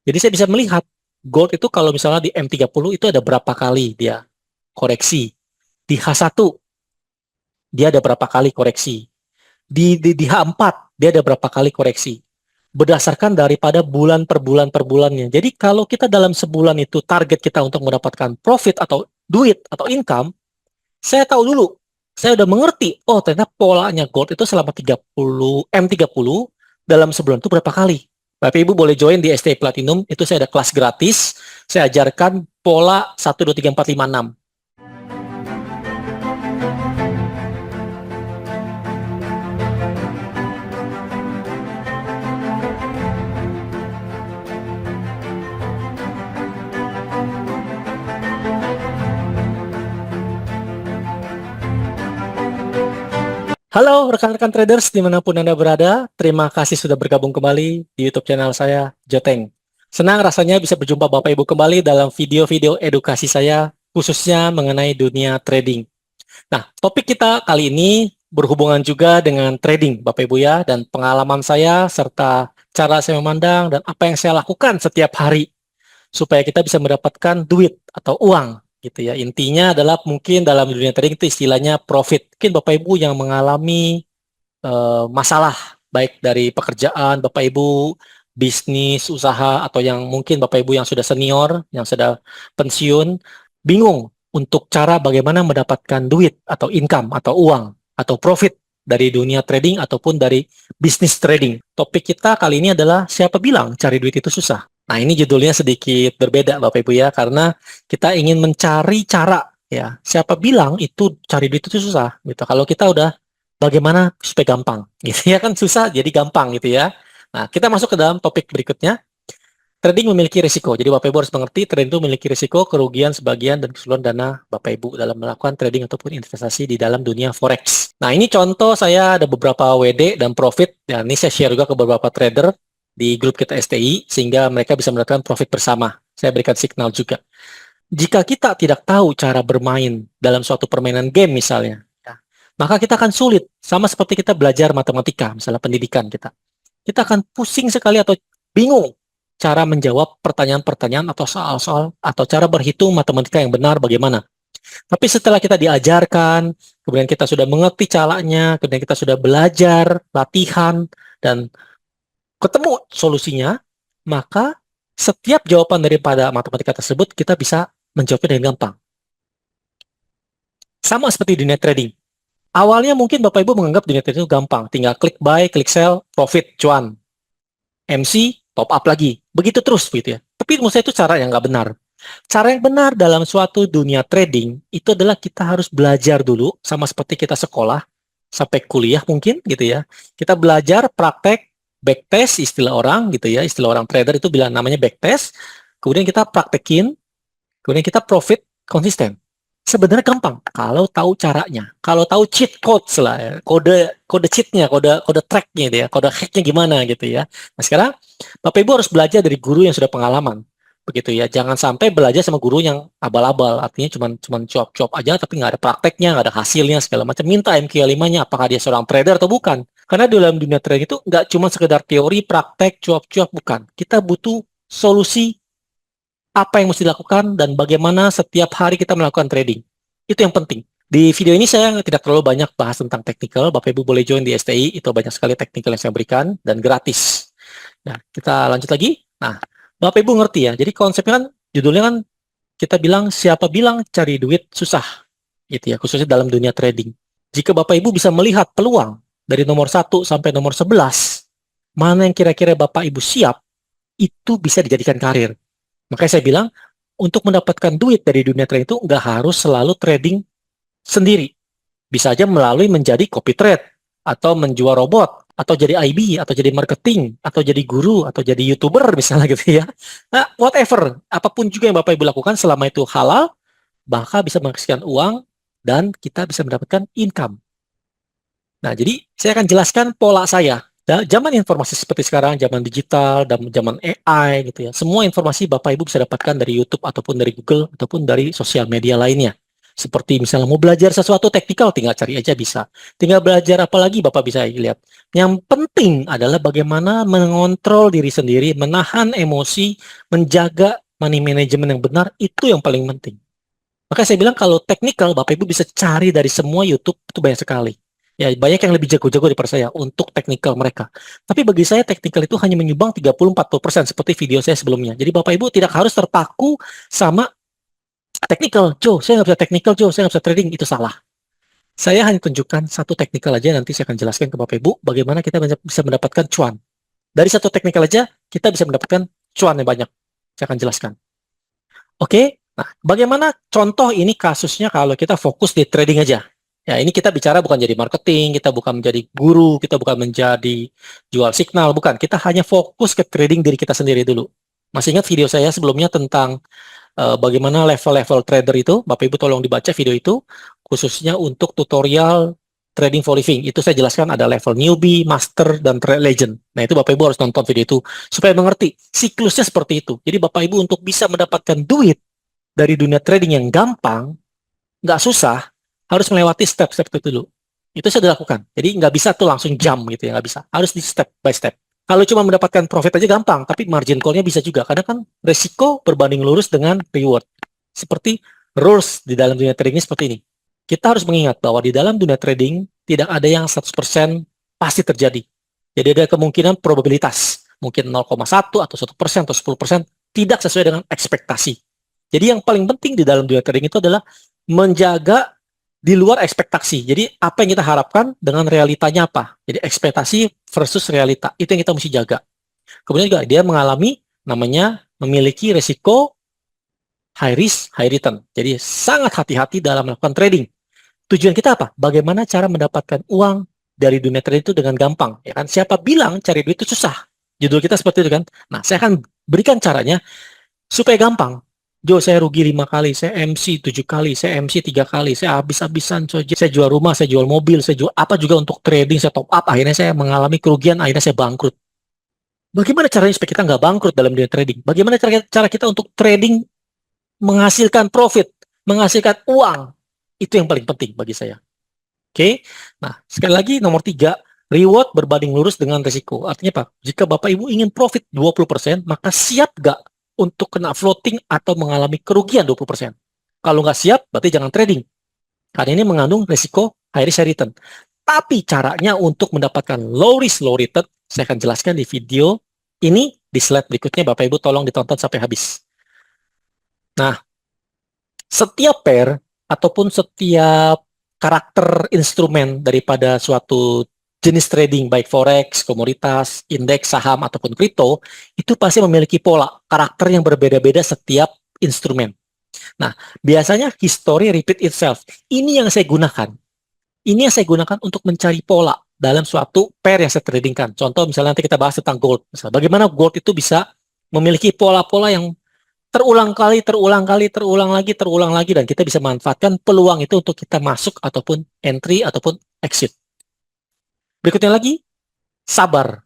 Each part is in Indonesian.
Jadi saya bisa melihat gold itu kalau misalnya di M30 itu ada berapa kali dia koreksi. Di H1 dia ada berapa kali koreksi. Di H4 dia ada berapa kali koreksi. Berdasarkan daripada bulan per bulannya. Jadi kalau kita dalam sebulan itu target kita untuk mendapatkan profit atau duit atau income, saya tahu dulu. Saya udah mengerti, oh ternyata polanya gold itu selama 30 M30 dalam sebulan itu berapa kali. Bapak Ibu boleh join di STI Platinum, itu saya ada kelas gratis. Saya ajarkan pola 1 2 3 4 5 6. Halo rekan-rekan traders dimanapun Anda berada, terima kasih sudah bergabung kembali di YouTube channel saya, Joteng. Senang rasanya bisa berjumpa Bapak Ibu kembali dalam video-video edukasi saya, khususnya mengenai dunia trading. Nah, topik kita kali ini berhubungan juga dengan trading, Bapak Ibu ya, dan pengalaman saya, serta cara saya memandang, dan apa yang saya lakukan setiap hari, supaya kita bisa mendapatkan duit atau uang gitu ya. Intinya adalah mungkin dalam dunia trading itu istilahnya profit. Mungkin Bapak Ibu yang mengalami masalah baik dari pekerjaan Bapak Ibu, bisnis, usaha, atau yang mungkin Bapak Ibu yang sudah senior, yang sudah pensiun, bingung untuk cara bagaimana mendapatkan duit atau income atau uang atau profit dari dunia trading ataupun dari bisnis trading. Topik kita kali ini adalah siapa bilang cari duit itu susah. Nah, ini judulnya sedikit berbeda Bapak Ibu ya, karena kita ingin mencari cara ya. Siapa bilang itu cari duit itu susah gitu. Kalau kita udah bagaimana supaya gampang gitu ya, kan susah jadi gampang gitu ya. Nah, kita masuk ke dalam topik berikutnya. Trading memiliki risiko. Jadi Bapak Ibu harus mengerti trading itu memiliki risiko, kerugian sebagian dan keseluruhan dana Bapak Ibu dalam melakukan trading ataupun investasi di dalam dunia forex. Nah, ini contoh saya ada beberapa WD dan profit, dan ini saya share juga ke beberapa trader di grup kita STI sehingga mereka bisa mendapatkan profit bersama. Saya berikan signal juga. Jika kita tidak tahu cara bermain dalam suatu permainan game misalnya, ya, maka kita akan sulit. Sama seperti kita belajar matematika, misalnya pendidikan kita. Kita akan pusing sekali atau bingung cara menjawab pertanyaan-pertanyaan atau soal-soal atau cara berhitung matematika yang benar bagaimana. Tapi setelah kita diajarkan, kemudian kita sudah mengerti caranya, kemudian kita sudah belajar, latihan, dan ketemu solusinya, maka setiap jawaban daripada matematika tersebut kita bisa menjawabnya dengan gampang. Sama seperti dunia trading. Awalnya mungkin Bapak Ibu menganggap dunia trading itu gampang. Tinggal klik buy, klik sell, profit, cuan. MC, top up lagi. Begitu terus gitu ya. Tapi menurut saya itu cara yang nggak benar. Cara yang benar dalam suatu dunia trading itu adalah kita harus belajar dulu, sama seperti kita sekolah, sampai kuliah mungkin gitu ya. Kita belajar praktek, backtest istilah orang gitu ya. Istilah orang trader itu bilang namanya backtest. Kemudian kita praktekin, kemudian kita profit konsisten. Sebenarnya gampang kalau tahu caranya, kalau tahu cheat codes lah, ya, kode cheatnya, kode tracknya, gitu ya, kode hacknya gimana gitu ya. Nah sekarang Bapak Ibu harus belajar dari guru yang sudah pengalaman, begitu ya. Jangan sampai belajar sama guru yang abal-abal, artinya cuman cuap-cuap aja tapi nggak ada prakteknya, nggak ada hasilnya segala macam. Minta MQ5-nya, apakah dia seorang trader atau bukan? Karena di dalam dunia trading itu nggak cuma sekedar teori, praktek, cuap-cuap, bukan. Kita butuh solusi apa yang mesti dilakukan, dan bagaimana setiap hari kita melakukan trading. Itu yang penting. Di video ini saya tidak terlalu banyak bahas tentang technical. Bapak Ibu boleh join di STI, itu banyak sekali technical yang saya berikan, dan gratis. Nah, kita lanjut lagi. Nah, Bapak Ibu ngerti ya, jadi konsepnya kan, judulnya kan, kita bilang, siapa bilang cari duit susah. Gitu ya, khususnya dalam dunia trading. Jika Bapak Ibu bisa melihat peluang dari nomor 1 sampai nomor 11, mana yang kira-kira Bapak Ibu siap, itu bisa dijadikan karir. Makanya saya bilang, untuk mendapatkan duit dari dunia trading itu nggak harus selalu trading sendiri. Bisa aja melalui menjadi copy trade, atau menjual robot, atau jadi IB, atau jadi marketing, atau jadi guru, atau jadi YouTuber misalnya gitu ya. Nah, whatever, apapun juga yang Bapak Ibu lakukan selama itu halal, maka bisa menghasilkan uang dan kita bisa mendapatkan income. Nah, jadi saya akan jelaskan pola saya. Zaman informasi seperti sekarang, zaman digital, dan zaman AI gitu ya. Semua informasi Bapak Ibu bisa dapatkan dari YouTube ataupun dari Google ataupun dari sosial media lainnya. Seperti misalnya mau belajar sesuatu teknikal, tinggal cari aja bisa. Tinggal belajar apa lagi Bapak bisa lihat. Yang penting adalah bagaimana mengontrol diri sendiri, menahan emosi, menjaga money management yang benar, itu yang paling penting. Maka saya bilang kalau teknikal, Bapak Ibu bisa cari dari semua YouTube, itu banyak sekali. Ya, banyak yang lebih jago-jago daripada saya untuk teknikal mereka. Tapi bagi saya teknikal itu hanya menyumbang 30-40% seperti video saya sebelumnya. Jadi Bapak Ibu tidak harus terpaku sama teknikal. Joe, saya nggak bisa teknikal, Joe, saya nggak bisa trading. Itu salah. Saya hanya tunjukkan satu teknikal aja, nanti saya akan jelaskan ke Bapak Ibu bagaimana kita bisa mendapatkan cuan. Dari satu teknikal aja, kita bisa mendapatkan cuan yang banyak. Saya akan jelaskan. Oke, nah bagaimana contoh ini kasusnya kalau kita fokus di trading aja. Ya, ini kita bicara bukan jadi marketing, kita bukan menjadi guru, kita bukan menjadi jual signal, bukan. Kita hanya fokus ke trading diri kita sendiri dulu. Masih ingat video saya sebelumnya tentang bagaimana level-level trader itu? Bapak Ibu tolong dibaca video itu, khususnya untuk tutorial trading for living. Itu saya jelaskan ada level newbie, master, dan legend. Nah, itu Bapak Ibu harus nonton video itu supaya mengerti siklusnya seperti itu. Jadi Bapak Ibu untuk bisa mendapatkan duit dari dunia trading yang gampang, nggak susah, harus melewati step-step itu dulu. Itu sudah dilakukan. Jadi nggak bisa tuh langsung jump gitu ya, nggak bisa. Harus di step by step. Kalau cuma mendapatkan profit aja gampang, tapi margin call-nya bisa juga. Karena kan resiko berbanding lurus dengan reward. Seperti rules di dalam dunia trading seperti ini. Kita harus mengingat bahwa di dalam dunia trading tidak ada yang 100% pasti terjadi. Jadi ada kemungkinan probabilitas. Mungkin 0,1 atau 1% atau 10% tidak sesuai dengan ekspektasi. Jadi yang paling penting di dalam dunia trading itu adalah menjaga di luar ekspektasi. Jadi apa yang kita harapkan dengan realitanya apa? Jadi ekspektasi versus realita. Itu yang kita mesti jaga. Kemudian juga dia mengalami namanya memiliki resiko high risk, high return. Jadi sangat hati-hati dalam melakukan trading. Tujuan kita apa? Bagaimana cara mendapatkan uang dari dunia trading itu dengan gampang. Ya kan? Siapa bilang cari duit itu susah? Judul kita seperti itu kan. Nah, saya akan berikan caranya supaya gampang. Jo, saya rugi 5 kali, saya MC 7 kali, saya MC 3 kali, saya habis-habisan, saya jual rumah, saya jual mobil, saya jual apa juga untuk trading, saya top up, akhirnya saya mengalami kerugian, akhirnya saya bangkrut. Bagaimana caranya supaya kita nggak bangkrut dalam dunia trading? Bagaimana cara kita untuk trading menghasilkan profit, menghasilkan uang? Itu yang paling penting bagi saya. Oke, nah sekali lagi nomor 3, reward berbanding lurus dengan risiko. Artinya apa? Jika Bapak Ibu ingin profit 20%, maka siap nggak untuk kena floating atau mengalami kerugian 20%. Kalau nggak siap, berarti jangan trading. Karena ini mengandung risiko high risk, high return. Tapi caranya untuk mendapatkan low risk, low return, saya akan jelaskan di video ini, di slide berikutnya. Bapak Ibu tolong ditonton sampai habis. Nah, setiap pair ataupun setiap karakter instrumen daripada suatu jenis trading, baik forex, komoditas, indeks, saham, ataupun kripto, itu pasti memiliki pola, karakter yang berbeda-beda setiap instrumen. Nah, biasanya history repeat itself. Ini yang saya gunakan. Ini yang saya gunakan untuk mencari pola dalam suatu pair yang saya tradingkan. Contoh misalnya nanti kita bahas tentang gold. Misalnya, bagaimana gold itu bisa memiliki pola-pola yang terulang kali, terulang lagi, dan kita bisa manfaatkan peluang itu untuk kita masuk ataupun entry ataupun exit. Berikutnya lagi, sabar.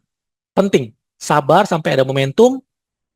Penting. Sabar sampai ada momentum,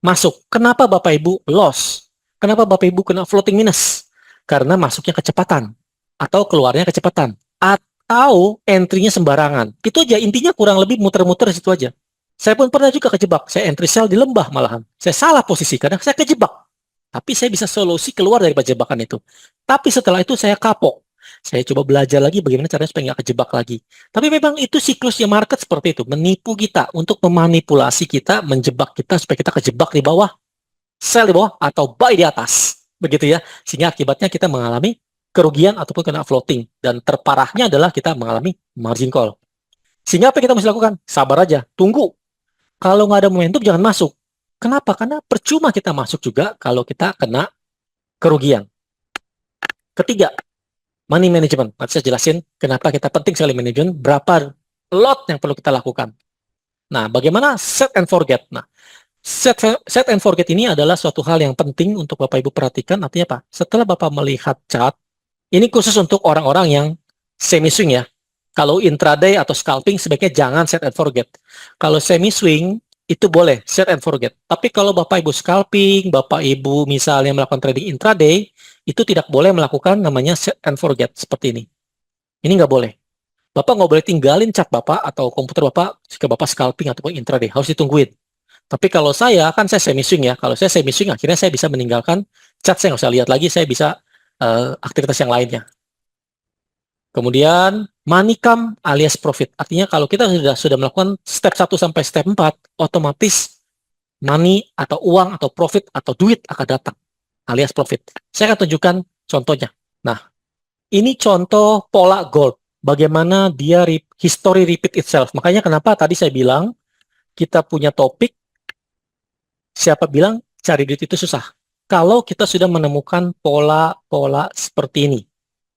masuk. Kenapa Bapak Ibu loss? Kenapa Bapak Ibu kena floating minus? Karena masuknya kecepatan. Atau keluarnya kecepatan. Atau entry-nya sembarangan. Itu aja, intinya kurang lebih muter-muter situ aja. Saya pun pernah juga kejebak. Saya entry sell di lembah malahan. Saya salah posisi karena saya kejebak. Tapi saya bisa solusi keluar dari jebakan itu. Tapi setelah itu saya kapok. Saya coba belajar lagi bagaimana caranya supaya nggak kejebak lagi. Tapi memang itu siklusnya market seperti itu. Menipu kita untuk memanipulasi kita, menjebak kita supaya kita kejebak di bawah, sell di bawah, atau buy di atas. Begitu ya. Sehingga akibatnya kita mengalami kerugian ataupun kena floating. Dan terparahnya adalah kita mengalami margin call. Sehingga apa yang kita mesti lakukan? Sabar aja. Tunggu. Kalau nggak ada momentum, jangan masuk. Kenapa? Karena percuma kita masuk juga kalau kita kena kerugian. Ketiga, money management. Nanti saya jelasin kenapa kita penting sekali manajemen, berapa lot yang perlu kita lakukan. Nah, bagaimana set and forget? Nah, set and forget ini adalah suatu hal yang penting untuk Bapak Ibu perhatikan. Artinya apa? Setelah Bapak melihat chart, ini khusus untuk orang-orang yang semi swing ya. Kalau intraday atau scalping sebaiknya jangan set and forget. Kalau semi swing, itu boleh set and forget. Tapi kalau Bapak Ibu scalping, Bapak Ibu misalnya melakukan trading intraday, itu tidak boleh melakukan namanya set and forget seperti ini. Ini nggak boleh. Bapak nggak boleh tinggalin chart Bapak atau komputer Bapak jika Bapak scalping ataupun intraday. Harus ditungguin. Tapi kalau saya, kan saya semi swing ya. Kalau saya semi swing, akhirnya saya bisa meninggalkan chart, saya nggak usah lihat lagi, saya bisa aktivitas yang lainnya. Kemudian money come alias profit. Artinya kalau kita sudah melakukan step 1 sampai step 4, otomatis money atau uang atau profit atau duit akan datang alias profit. Saya akan tunjukkan contohnya. Nah, ini contoh pola gold. Bagaimana dia history repeat itself. Makanya kenapa tadi saya bilang kita punya topik, siapa bilang cari duit itu susah. Kalau kita sudah menemukan pola-pola seperti ini,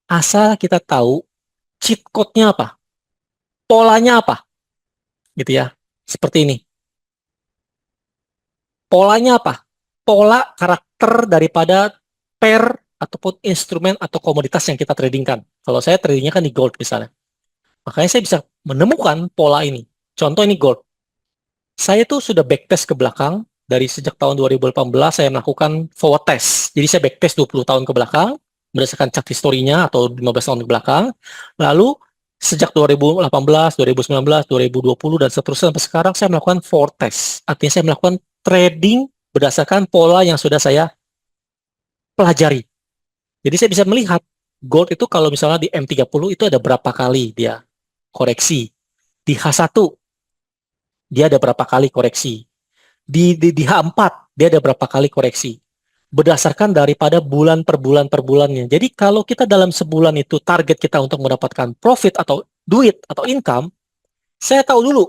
asal kita tahu cheat code-nya apa, polanya apa, gitu ya. Seperti ini. Polanya apa? Pola karakter daripada pair ataupun instrumen atau komoditas yang kita tradingkan. Kalau saya tradingnya kan di gold misalnya. Makanya saya bisa menemukan pola ini. Contoh ini gold. Saya tuh sudah backtest ke belakang. Dari sejak tahun 2018 saya melakukan forward test. Jadi saya backtest 20 tahun ke belakang, berdasarkan chart historinya atau 15 tahun ke belakang. Lalu sejak 2018, 2019, 2020, dan seterusnya sampai sekarang saya melakukan forward test. Artinya saya melakukan trading berdasarkan pola yang sudah saya pelajari. Jadi saya bisa melihat gold itu kalau misalnya di M30 itu ada berapa kali dia koreksi. Di H1 dia ada berapa kali koreksi. Di H4 dia ada berapa kali koreksi. Berdasarkan daripada bulan per bulannya. Jadi kalau kita dalam sebulan itu target kita untuk mendapatkan profit atau duit atau income, saya tahu dulu.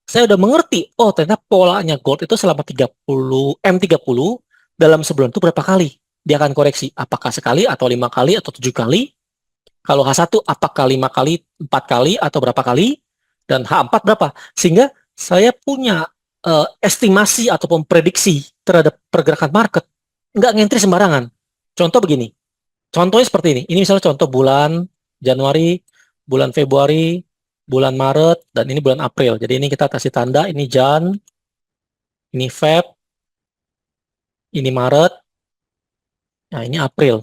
Saya udah mengerti, oh ternyata polanya gold itu selama 30 M30 dalam sebulan itu berapa kali dia akan koreksi. Apakah sekali atau 5 kali atau 7 kali? Kalau H1 apakah 5 kali, 4 kali atau berapa kali? Dan H4 berapa? Sehingga saya punya estimasi ataupun prediksi terhadap pergerakan market. Nggak ngentri sembarangan. Contoh begini. Contohnya seperti ini. Ini misalnya contoh bulan Januari, bulan Februari, bulan Maret, dan ini bulan April. Jadi ini kita kasih tanda, ini Jan, ini Feb, ini Maret, nah ini April.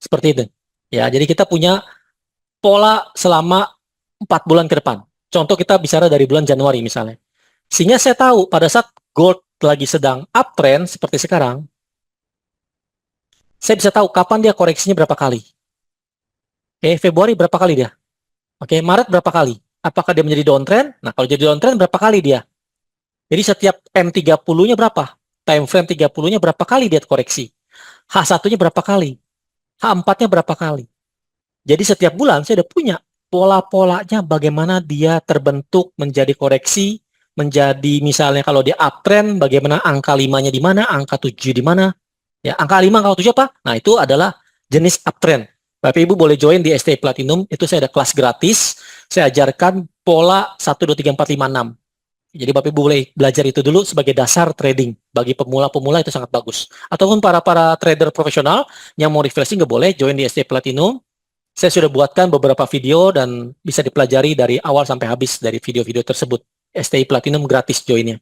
Seperti itu. Ya, jadi kita punya pola selama 4 bulan ke depan. Contoh kita bicara dari bulan Januari misalnya. Sehingga saya tahu pada saat gold lagi sedang uptrend seperti sekarang, saya bisa tahu kapan dia koreksinya berapa kali. Oke, Februari berapa kali dia? Oke, Maret berapa kali? Apakah dia menjadi downtrend? Nah, kalau jadi downtrend berapa kali dia? Jadi setiap M30-nya berapa? Time frame 30-nya berapa kali dia koreksi? H1-nya berapa kali? H4-nya berapa kali? Jadi setiap bulan saya udah punya pola-polanya bagaimana dia terbentuk menjadi koreksi, menjadi misalnya kalau dia uptrend, bagaimana angka 5-nya di mana, angka 7 di mana. Ya, angka 5, angka 7 apa? Nah, itu adalah jenis uptrend. Bapak Ibu boleh join di STI Platinum, itu saya ada kelas gratis. Saya ajarkan pola 1, 2, 3, 4, 5, 6. Jadi Bapak Ibu boleh belajar itu dulu sebagai dasar trading. Bagi pemula-pemula itu sangat bagus. Ataupun para trader profesional yang mau refreshing nggak boleh join di STI Platinum. Saya sudah buatkan beberapa video dan bisa dipelajari dari awal sampai habis dari video-video tersebut. STI Platinum gratis joinnya.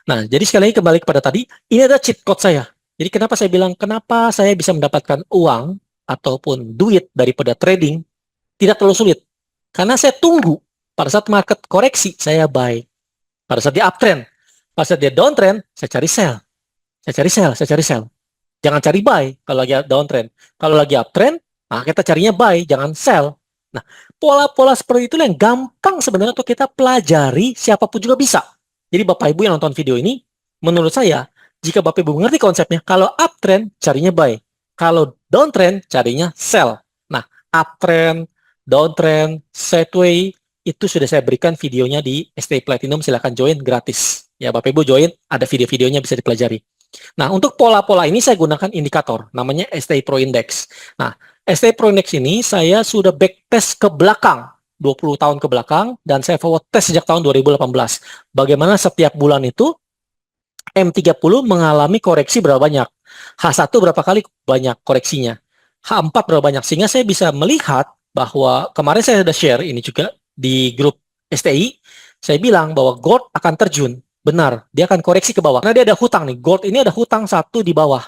Nah, jadi sekali lagi kembali kepada tadi, ini ada cheat code saya. Jadi kenapa saya bilang, kenapa saya bisa mendapatkan uang ataupun duit daripada trading tidak terlalu sulit. Karena saya tunggu pada saat market koreksi, saya buy. Pada saat dia uptrend, pada saat dia downtrend, saya cari sell. Saya cari sell, saya cari sell. Jangan cari buy kalau lagi downtrend. Kalau lagi uptrend, nah kita carinya buy, jangan sell. Nah, pola-pola seperti itu yang gampang sebenarnya untuk kita pelajari, siapapun juga bisa. Jadi Bapak Ibu yang nonton video ini, menurut saya, jika Bapak Ibu mengerti konsepnya, kalau uptrend, carinya buy. Kalau downtrend, carinya sell. Nah, uptrend, downtrend, sideway, itu sudah saya berikan videonya di STI Platinum, silahkan join gratis. Ya, Bapak Ibu join, ada video-videonya bisa dipelajari. Nah, untuk pola-pola ini saya gunakan indikator, namanya STI Pro Index. Nah, STI Pro Index ini saya sudah backtest ke belakang, 20 tahun ke belakang, dan saya forward test sejak tahun 2018. Bagaimana setiap bulan itu, M30 mengalami koreksi berapa banyak, H1 berapa kali banyak koreksinya, H4 berapa banyak, sehingga saya bisa melihat bahwa kemarin saya sudah share ini juga di grup STI, saya bilang bahwa gold akan terjun Benar, dia akan koreksi ke bawah. Karena dia ada hutang nih, gold ini ada hutang satu di bawah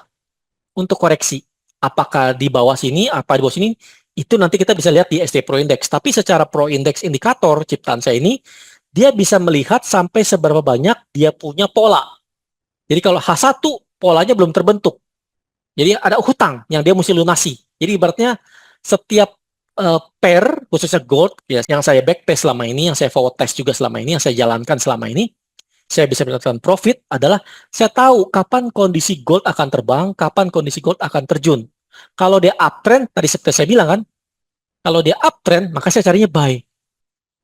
untuk koreksi. Apakah di bawah sini, apa di bawah sini, itu nanti kita bisa lihat di ST Pro Index. Tapi secara Pro Index indikator ciptaan saya ini, dia bisa melihat sampai seberapa banyak dia punya pola. Jadi kalau H1 polanya belum terbentuk. Jadi ada hutang yang dia mesti lunasi. Jadi ibaratnya setiap pair, khususnya gold, ya, yang saya backtest selama ini, yang saya forward test juga selama ini, yang saya jalankan selama ini, saya bisa mendapatkan profit adalah saya tahu kapan kondisi gold akan terbang, kapan kondisi gold akan terjun. Kalau dia uptrend, tadi seperti saya bilang kan, kalau dia uptrend, maka saya carinya buy.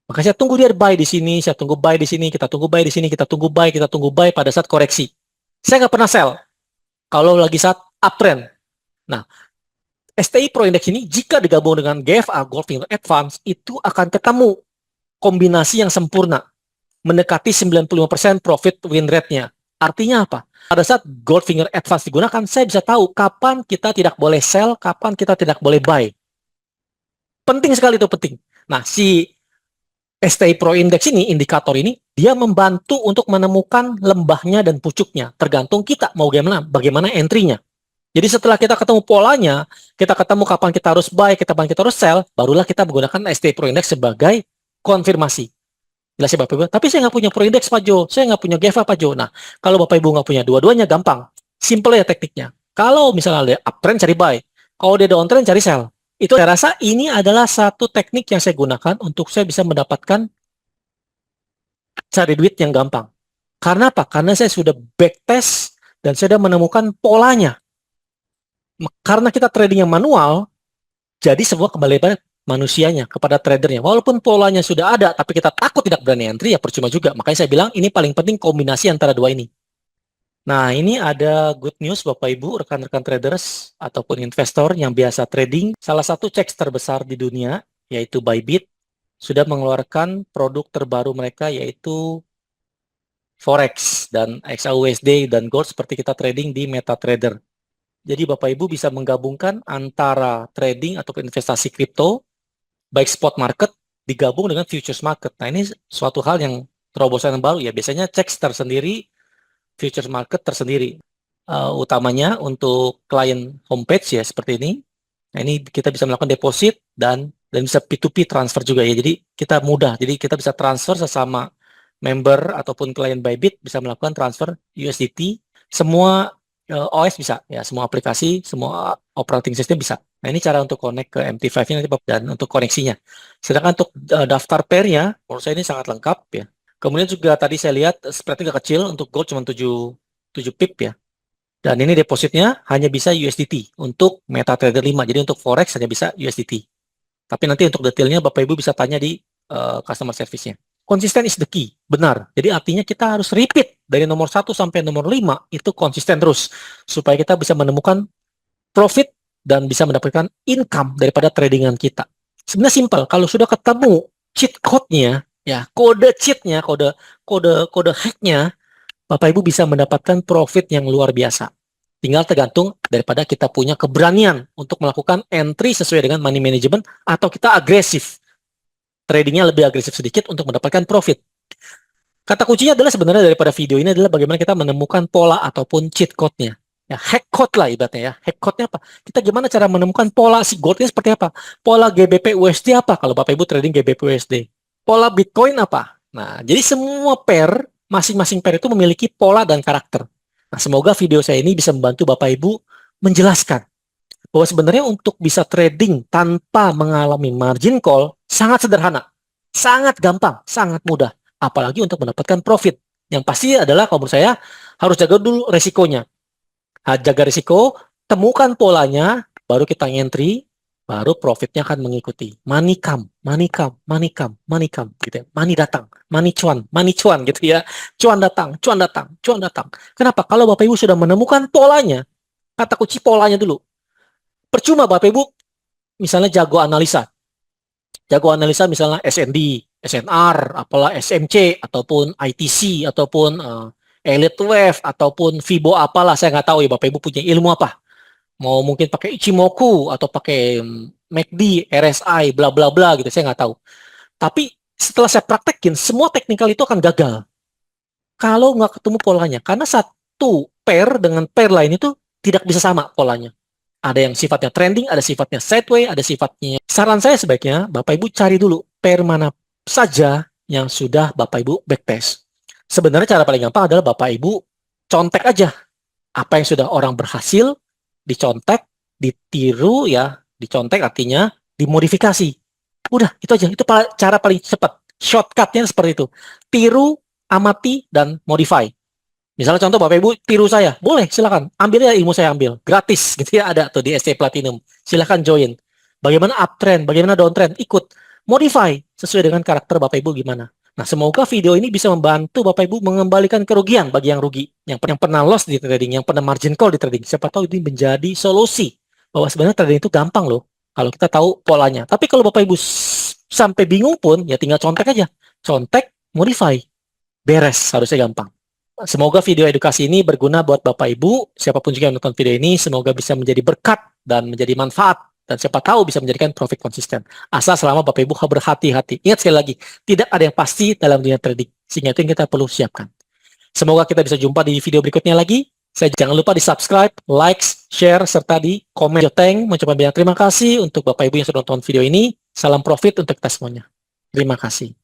Maka saya tunggu dia buy di sini, saya tunggu buy di sini, kita tunggu buy di sini, kita tunggu buy, kita tunggu buy pada saat koreksi. Saya nggak pernah sell kalau lagi saat uptrend. Nah, STI Pro Index ini jika digabung dengan GFA, Goldfinger Advance, itu akan ketemu kombinasi yang sempurna, mendekati 95% profit win rate-nya. Artinya apa? Pada saat Goldfinger Advance digunakan, saya bisa tahu kapan kita tidak boleh sell, kapan kita tidak boleh buy. Penting sekali itu, penting. Nah, si STI Pro Index ini, indikator ini, dia membantu untuk menemukan lembahnya dan pucuknya. Tergantung kita mau bagaimana entry-nya. Jadi setelah kita ketemu polanya, kita ketemu kapan kita harus buy, kapan kita harus sell, barulah kita menggunakan STI Pro Index sebagai konfirmasi. Jelas ya Bapak Ibu? Tapi saya nggak punya Pro Index Pak Jo, saya nggak punya GEFA Pak Jo. Nah, kalau Bapak Ibu nggak punya dua-duanya, gampang. Simple ya tekniknya. Kalau misalnya ada uptrend, cari buy. Kalau dia downtrend, cari sell. Itu saya rasa ini adalah satu teknik yang saya gunakan untuk saya bisa mendapatkan cari duit yang gampang. Karena apa? Karena saya sudah backtest dan saya sudah menemukan polanya. Karena kita trading yang manual, jadi semua kembali pada manusianya, kepada tradernya. Walaupun polanya sudah ada, tapi kita takut tidak berani entry, ya percuma juga. Makanya saya bilang ini paling penting kombinasi antara dua ini. Nah, ini ada good news Bapak Ibu, rekan-rekan traders ataupun investor yang biasa trading. Salah satu CEX terbesar di dunia, yaitu Bybit, sudah mengeluarkan produk terbaru mereka, yaitu Forex dan XAUSD dan Gold seperti kita trading di MetaTrader. Jadi Bapak Ibu bisa menggabungkan antara trading ataupun investasi kripto, baik spot market, digabung dengan futures market. Nah, ini suatu hal yang terobosan yang baru ya. Biasanya CEX tersendiri, futures market tersendiri. Utamanya untuk klien homepage ya, seperti ini. Nah, ini kita bisa melakukan deposit dan bisa P2P transfer juga ya. Jadi kita mudah. Jadi kita bisa transfer sesama member ataupun klien Bybit bisa melakukan transfer USDT. Semua OS bisa ya, semua aplikasi, semua operating system bisa. Nah, ini cara untuk connect ke MT5-nya nanti dan untuk koneksinya. Sedangkan untuk daftar pair-nya, menurut saya ini sangat lengkap ya. Kemudian juga tadi saya lihat spread-nya agak kecil, untuk gold cuma 7 pip ya. Dan ini depositnya hanya bisa USDT untuk MetaTrader 5. Jadi untuk Forex hanya bisa USDT. Tapi nanti untuk detailnya Bapak Ibu bisa tanya di customer service-nya. Konsisten is the key, benar. Jadi artinya kita harus repeat dari nomor 1 sampai nomor 5 itu konsisten terus supaya kita bisa menemukan profit dan bisa mendapatkan income daripada tradingan kita. Sebenarnya simple, kalau sudah ketemu cheat code-nya, ya, kode cheat-nya, kode hack-nya, Bapak Ibu bisa mendapatkan profit yang luar biasa. Tinggal tergantung daripada kita punya keberanian untuk melakukan entry sesuai dengan money management atau kita agresif. Tradingnya lebih agresif sedikit untuk mendapatkan profit. Kata kuncinya adalah sebenarnya daripada video ini adalah bagaimana kita menemukan pola ataupun cheat code-nya. Ya, hack code lah ibaratnya ya. Hack code-nya apa? Kita gimana cara menemukan pola si gold-nya seperti apa? Pola GBP USD apa kalau Bapak Ibu trading GBP USD? Pola Bitcoin apa? Nah, jadi semua pair, masing-masing pair itu memiliki pola dan karakter. Nah, semoga video saya ini bisa membantu Bapak Ibu menjelaskan bahwa sebenarnya untuk bisa trading tanpa mengalami margin call sangat sederhana, sangat gampang, sangat mudah. Apalagi untuk mendapatkan profit. Yang pasti adalah kalau menurut saya harus jaga dulu resikonya. Jaga risiko, temukan polanya, baru kita entry, baru profitnya akan mengikuti. Money come, money come, money come, money come, gitu ya. Money datang, money cuan gitu ya. Cuan datang, cuan datang, cuan datang. Kenapa? Kalau Bapak Ibu sudah menemukan polanya, kata kunci polanya dulu. Percuma Bapak Ibu misalnya jago analisa. Jago analisa misalnya SND, SNR, apalah SMC, ataupun ITC, ataupun Elite Wave, ataupun Fibo apalah, saya nggak tahu ya Bapak Ibu punya ilmu apa. Mau mungkin pakai Ichimoku, atau pakai MACD, RSI, bla bla bla gitu, saya nggak tahu. Tapi setelah saya praktekin, semua teknikal itu akan gagal. kalau nggak ketemu polanya. Karena satu pair dengan pair lain itu tidak bisa sama polanya. Ada yang sifatnya trending, ada sifatnya sideways, ada sifatnya. Saran saya sebaiknya Bapak Ibu cari dulu pair mana saja yang sudah Bapak Ibu backtest. Sebenarnya cara paling gampang adalah Bapak Ibu contek aja apa yang sudah orang berhasil, dicontek, ditiru ya, dicontek artinya dimodifikasi. Udah, itu aja. Itu cara paling cepat. Shortcutnya seperti itu. Tiru, amati, dan modify. Misalnya contoh Bapak Ibu tiru saya, boleh silakan ambil ya ilmu saya ambil gratis gitu ya, ada tuh di SC Platinum, silakan join. Bagaimana uptrend, bagaimana downtrend, ikut modify sesuai dengan karakter Bapak Ibu gimana. Nah, semoga video ini bisa membantu Bapak Ibu mengembalikan kerugian bagi yang rugi, yang pernah loss di trading, yang pernah margin call di trading. Siapa tahu ini menjadi solusi bahwa sebenarnya trading itu gampang loh kalau kita tahu polanya. Tapi kalau Bapak Ibu sampai bingung pun ya tinggal contek aja, contek, modify, beres, harusnya gampang. Semoga video edukasi ini berguna buat Bapak Ibu, siapapun juga yang nonton video ini, semoga bisa menjadi berkat dan menjadi manfaat, dan siapa tahu bisa menjadikan profit konsisten. Asal selama Bapak Ibu berhati-hati. Ingat sekali lagi, tidak ada yang pasti dalam dunia trading, sehingga itu yang kita perlu siapkan. Semoga kita bisa jumpa di video berikutnya lagi. Saya jangan lupa di subscribe, like, share, serta di komen. Joteng mencoba bilang terima kasih untuk Bapak Ibu yang sudah nonton video ini. Salam profit untuk kita semuanya. Terima kasih.